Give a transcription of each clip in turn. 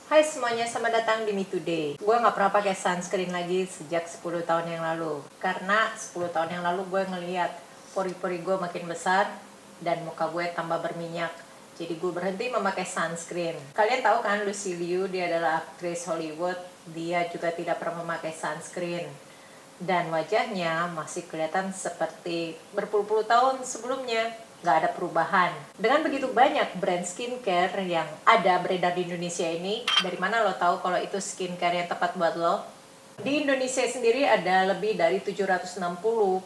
Hai semuanya, selamat datang di Me Today. Gue gak pernah pakai sunscreen lagi sejak 10 tahun yang lalu. Karena 10 tahun yang lalu gue ngeliat pori-pori gue makin besar dan muka gue tambah berminyak. Jadi gue berhenti memakai sunscreen. Kalian tahu kan Lucy Liu, dia adalah aktris Hollywood. Dia juga tidak pernah memakai sunscreen. Dan wajahnya masih kelihatan seperti berpuluh-puluh tahun sebelumnya. Nggak ada perubahan. Dengan begitu banyak brand skincare yang ada beredar di Indonesia ini, dari mana lo tahu kalau itu skincare yang tepat buat lo? Di Indonesia sendiri ada lebih dari 760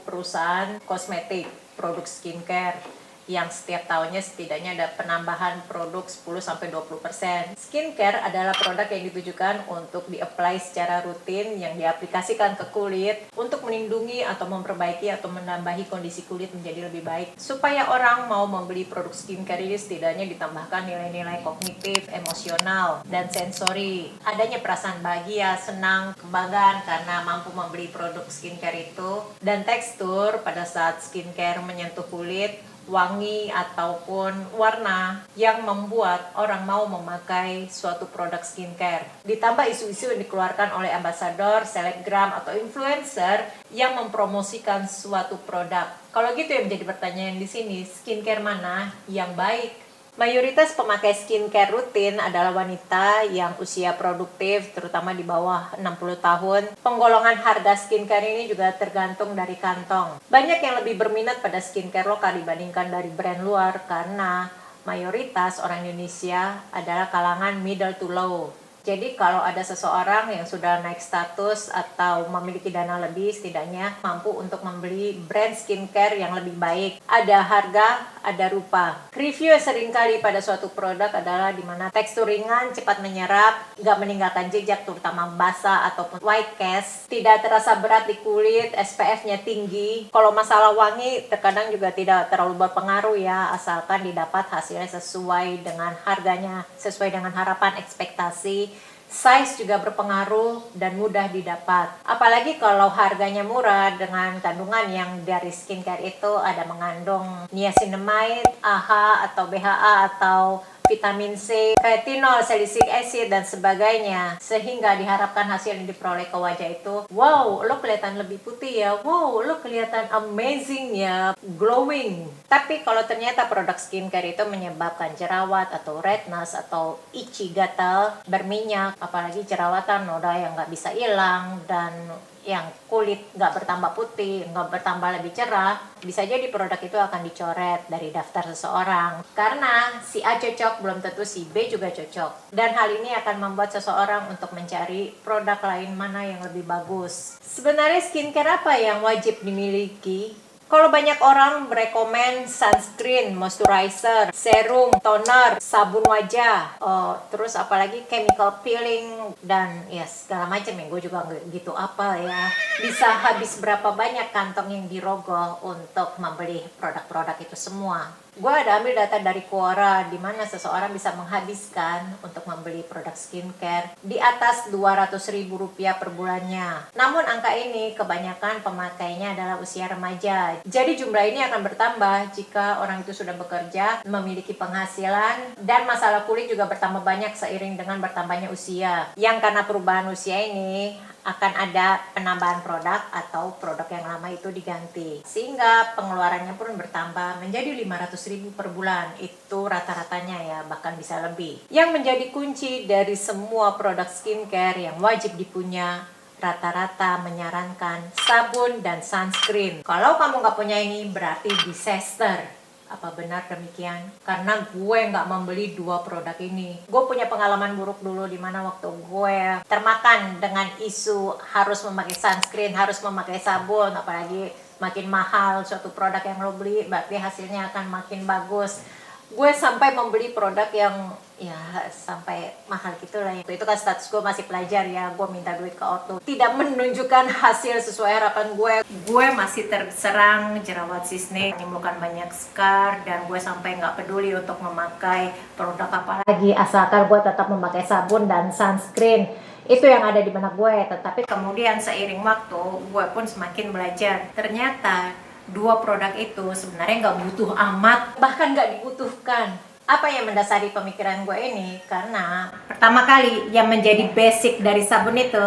perusahaan kosmetik, produk skincare yang setiap tahunnya setidaknya ada penambahan produk 10-20%. Skincare adalah produk yang ditujukan untuk di-apply secara rutin yang diaplikasikan ke kulit untuk melindungi atau memperbaiki atau menambahi kondisi kulit menjadi lebih baik. Supaya orang mau membeli produk skincare ini setidaknya ditambahkan nilai-nilai kognitif, emosional, dan sensori. Adanya perasaan bahagia, senang, kebanggaan karena mampu membeli produk skincare itu, dan tekstur pada saat skincare menyentuh kulit, wangi ataupun warna yang membuat orang mau memakai suatu produk skincare. Ditambah isu-isu yang dikeluarkan oleh ambasador, selebgram atau influencer yang mempromosikan suatu produk. Kalau gitu yang menjadi pertanyaan di sini, skincare mana yang baik? Mayoritas pemakai skincare rutin adalah wanita yang usia produktif, terutama di bawah 60 tahun. Penggolongan harga skincare ini juga tergantung dari kantong. Banyak yang lebih berminat pada skincare lokal dibandingkan dari brand luar karena mayoritas orang Indonesia adalah kalangan middle to low. Jadi kalau ada seseorang yang sudah naik status atau memiliki dana lebih, setidaknya mampu untuk membeli brand skincare yang lebih baik. Ada harga, ada rupa. Review seringkali pada suatu produk adalah dimana tekstur ringan, cepat menyerap, nggak meninggalkan jejak terutama basah ataupun white cast, tidak terasa berat di kulit, SPF-nya tinggi. Kalau masalah wangi terkadang juga tidak terlalu berpengaruh ya, asalkan didapat hasilnya sesuai dengan harganya, sesuai dengan harapan ekspektasi. Size juga berpengaruh dan mudah didapat. Apalagi kalau harganya murah dengan kandungan yang dari skincare itu ada mengandung niacinamide, AHA atau BHA atau vitamin C, retinol, salicylic acid, dan sebagainya. Sehingga diharapkan hasil yang diperoleh ke wajah itu, wow, lo kelihatan lebih putih ya, wow, lo kelihatan amazing ya, glowing. Tapi kalau ternyata produk skincare itu menyebabkan jerawat atau redness atau itchy, gatal, berminyak, apalagi jerawatan, noda yang nggak bisa hilang, dan yang kulit nggak bertambah putih, nggak bertambah lebih cerah, bisa jadi produk itu akan dicoret dari daftar seseorang. Karena si A cocok, belum tentu si B juga cocok. Dan hal ini akan membuat seseorang untuk mencari produk lain mana yang lebih bagus. Sebenarnya skincare apa yang wajib dimiliki? Kalau banyak orang merekomen sunscreen, moisturizer, serum, toner, sabun wajah, terus apalagi chemical peeling, dan ya segala macam ya, gue juga nggak gitu apa ya. Bisa habis berapa banyak kantong yang dirogoh untuk membeli produk-produk itu semua. Gue ada ambil data dari Quora di mana seseorang bisa menghabiskan untuk membeli produk skincare di atas Rp200.000 per bulannya. Namun angka ini kebanyakan pemakainya adalah usia remaja. Jadi jumlah ini akan bertambah jika orang itu sudah bekerja, memiliki penghasilan, dan masalah kulit juga bertambah banyak seiring dengan bertambahnya usia. Yang karena perubahan usia ini akan ada penambahan produk atau produk yang lama itu diganti, sehingga pengeluarannya pun bertambah menjadi 500.000 per bulan. Itu rata-ratanya ya, bahkan bisa lebih. Yang menjadi kunci dari semua produk skincare yang wajib dipunya, rata-rata menyarankan sabun dan sunscreen. Kalau kamu nggak punya ini berarti disaster. Apa benar demikian? Karena gue nggak membeli dua produk ini. Gue punya pengalaman buruk dulu di mana waktu gue termakan dengan isu harus memakai sunscreen, harus memakai sabun, apalagi makin mahal suatu produk yang lo beli, berarti hasilnya akan makin bagus. Gue sampai membeli produk yang ya sampai mahal gitu lah. Itu kan status gue masih pelajar ya, gue minta duit ke ortu, tidak menunjukkan hasil sesuai harapan gue. Gue masih terserang jerawat sisne, menimbulkan banyak scar, dan gue sampai nggak peduli untuk memakai produk apa lagi asalkan gue tetap memakai sabun dan sunscreen. Itu yang ada di benak gue. Tetapi kemudian seiring waktu gue pun semakin belajar, ternyata dua produk itu sebenarnya nggak butuh amat, bahkan nggak dibutuhkan. Apa yang mendasari pemikiran gue ini? Karena pertama kali yang menjadi basic dari sabun itu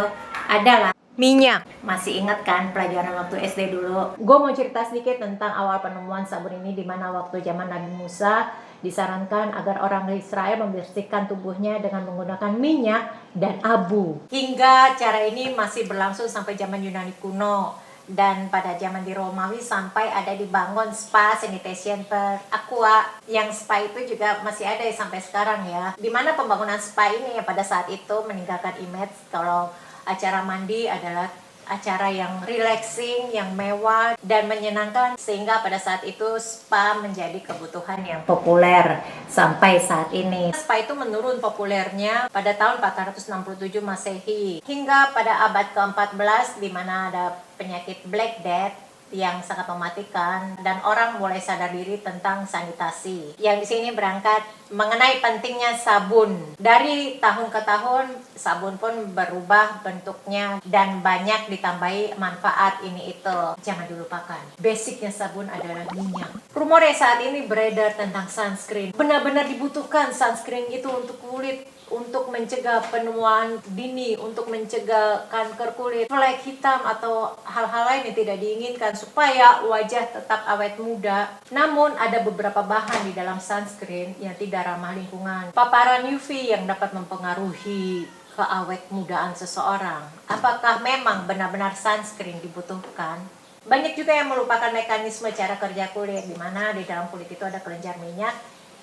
adalah minyak. Masih ingat kan pelajaran waktu SD dulu? Gue mau cerita sedikit tentang awal penemuan sabun ini, di mana waktu zaman Nabi Musa disarankan agar orang Israel membersihkan tubuhnya dengan menggunakan minyak dan abu. Hingga cara ini masih berlangsung sampai zaman Yunani kuno. Dan pada zaman di Romawi sampai ada dibangun spa sanitation per aqua, yang spa itu juga masih ada sampai sekarang ya. Dimana pembangunan spa ini ya pada saat itu meninggalkan image kalau acara mandi adalah acara yang relaxing, yang mewah dan menyenangkan, sehingga pada saat itu spa menjadi kebutuhan yang populer sampai saat ini. Spa itu menurun populernya pada tahun 467 Masehi hingga pada abad ke-14, di mana ada penyakit Black Death yang sangat mematikan dan orang mulai sadar diri tentang sanitasi. Yang di sini berangkat mengenai pentingnya sabun. Dari tahun ke tahun sabun pun berubah bentuknya dan banyak ditambahi manfaat ini itu. Jangan dilupakan, basicnya sabun adalah minyak. Rumornya saat ini beredar tentang sunscreen. Benar-benar dibutuhkan sunscreen itu untuk kulit, untuk mencegah penuaan dini, untuk mencegah kanker kulit, flek hitam atau hal-hal lain yang tidak diinginkan supaya wajah tetap awet muda. Namun ada beberapa bahan di dalam sunscreen yang tidak ramah lingkungan. Paparan UV yang dapat mempengaruhi keawet mudaan seseorang. Apakah memang benar-benar sunscreen dibutuhkan? Banyak juga yang melupakan mekanisme cara kerja kulit, di mana di dalam kulit itu ada kelenjar minyak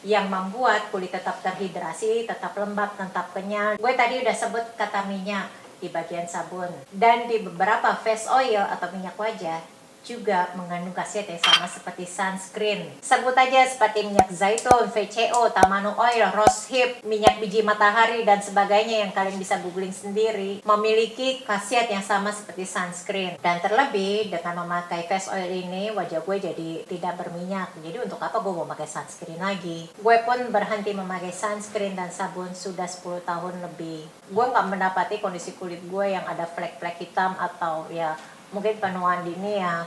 yang membuat kulit tetap terhidrasi, tetap lembab, tetap kenyal. Gue tadi udah sebut kata minyak di bagian sabun. Dan di beberapa face oil atau minyak wajah juga mengandung khasiat yang sama seperti sunscreen. Sebut aja seperti minyak zaitun, VCO, tamanu oil, rose hip, minyak biji matahari, dan sebagainya yang kalian bisa googling sendiri, memiliki khasiat yang sama seperti sunscreen. Dan terlebih dengan memakai face oil ini, wajah gue jadi tidak berminyak. Jadi untuk apa gue mau pakai sunscreen lagi? Gue pun berhenti memakai sunscreen dan sabun sudah 10 tahun lebih. Gue gak mendapati kondisi kulit gue yang ada flek-flek hitam atau ya mungkin penuaan dini ya.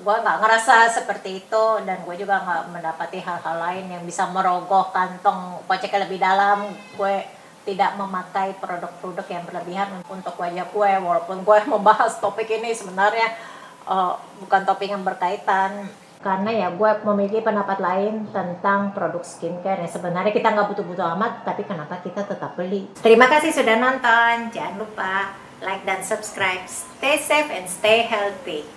Gue nggak ngerasa seperti itu, dan gue juga nggak mendapati hal-hal lain yang bisa merogoh kantong koceknya lebih dalam. Gue tidak memakai produk-produk yang berlebihan untuk wajah gue, walaupun gue membahas topik ini sebenarnya bukan topik yang berkaitan. Karena ya gue memiliki pendapat lain tentang produk skincare yang sebenarnya kita nggak butuh-butuh amat, tapi kenapa kita tetap beli. Terima kasih sudah nonton, jangan lupa like dan subscribe. Stay safe and stay healthy.